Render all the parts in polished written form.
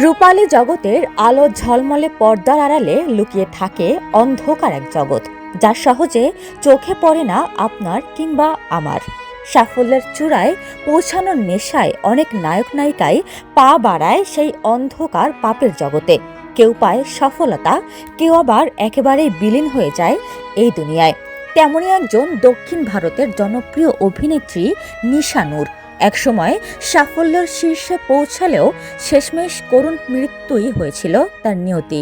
রূপালী জগতের আলো ঝলমলে পর্দার আড়ালে লুকিয়ে থাকে অন্ধকার এক জগৎ, যা সহজে চোখে পড়ে না আপনার কিংবা আমার। সাফল্যের চূড়ায় পৌঁছানোর নেশায় অনেক নায়ক নায়িকাই পা বাড়ায় সেই অন্ধকার পাপের জগতে। কেউ পায় সফলতা, কেউ আবার একেবারেই বিলীন হয়ে যায় এই দুনিয়ায়। তেমনই একজন দক্ষিণ ভারতের জনপ্রিয় অভিনেত্রী নিশা নূর। একসময় সাফল্যের শীর্ষে পৌঁছালেও শেষমেশ করুণ মৃত্যুই হয়েছিল তার নিয়তি।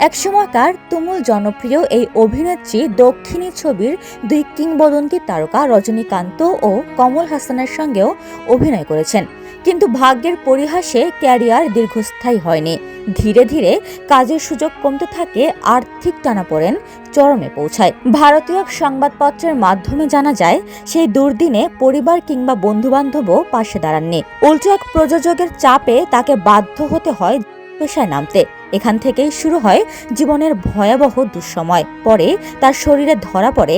একসময়কার তুমুল জনপ্রিয় এই অভিনেত্রী দক্ষিণী ছবির দুই কিংবদন্তি তারকা রজনীকান্ত ও কমল হাসানের সঙ্গেও অভিনয় করেছেন, কিন্তু ভাগ্যের পরিহাসে ক্যারিয়ার দীর্ঘস্থায়ী হয়নি। ধীরে ধীরে কাজের সুযোগ কমতে থাকে, আর্থিক টানাপোড়েন চরমে পৌঁছায়। ভারতীয় এক সংবাদপত্রের মাধ্যমে জানা যায়, সেই দুর্দিনে পরিবার কিংবা বন্ধুবান্ধবও পাশে দাঁড়াননি। উল্টো এক প্রযোজকের চাপে তাকে বাধ্য হতে হয় পেশায় নামতে। এখান থেকেই শুরু হয় জীবনের ভয়াবহ দুঃসময়। পরে তার শরীরে ধরা পড়ে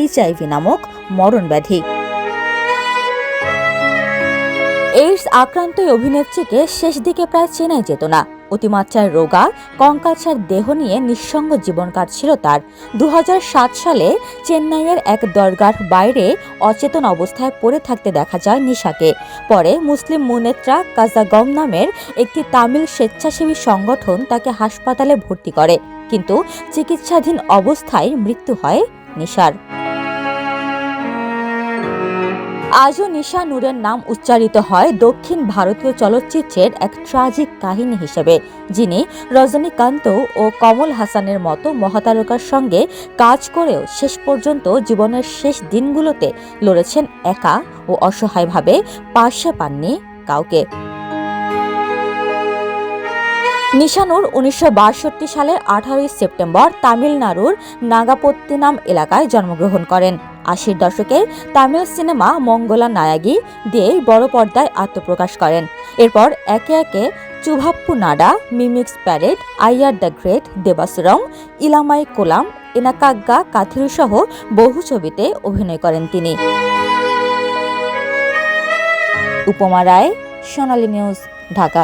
HIV নামক মরণ ব্যাধি। এইডস আক্রান্ত অভিনেত্রীকে শেষ দিকে প্রায় চেনাই যেত না। অতিমাত্রায় রোগা, কঙ্কালসার দেহ নিয়ে নিঃসঙ্গ জীবন কাটছিল তার। 2007 সালে চেন্নাইয়ের এক দরগার বাইরে অচেতন অবস্থায় পড়ে থাকতে দেখা যায় নিশাকে। পরে মুসলিম মুনেত্রা কাজাগম নামের একটি তামিল স্বেচ্ছাসেবী সংগঠন তাকে হাসপাতালে ভর্তি করে, কিন্তু চিকিৎসাধীন অবস্থায় মৃত্যু হয় নিশার। আজও নিশা নূরের নাম উচ্চারিত হয় দক্ষিণ ভারতীয় চলচ্চিত্রের এক ট্রাজিক কাহিনী হিসেবে, যিনি রজনীকান্ত ও কমল হাসানের মতো মহাতারকার সঙ্গে কাজ করেও শেষ পর্যন্ত জীবনের শেষ দিনগুলোতে লড়েছেন একা ও অসহায়ভাবে, পাশে পাননি কাউকে। নিশা নূর 1962 সালের 18 সেপ্টেম্বর তামিলনাড়ুর নাগাপত্তিনাম এলাকায় জন্মগ্রহণ করেন। 80-র দশকের তামিল সিনেমা মঙ্গলা নায়াগি দিয়েই বড় পর্দায় আত্মপ্রকাশ করেন। এরপর একে একে Chuvappu Nada, mimics parade, Ayyar the great, Devasuram, Ilamai Kolam, Enakkaga Kaathiru সহ বহু ছবিতে অভিনয় করেন তিনি। উপমা রায়, সোনালী নিউজ, ঢাকা।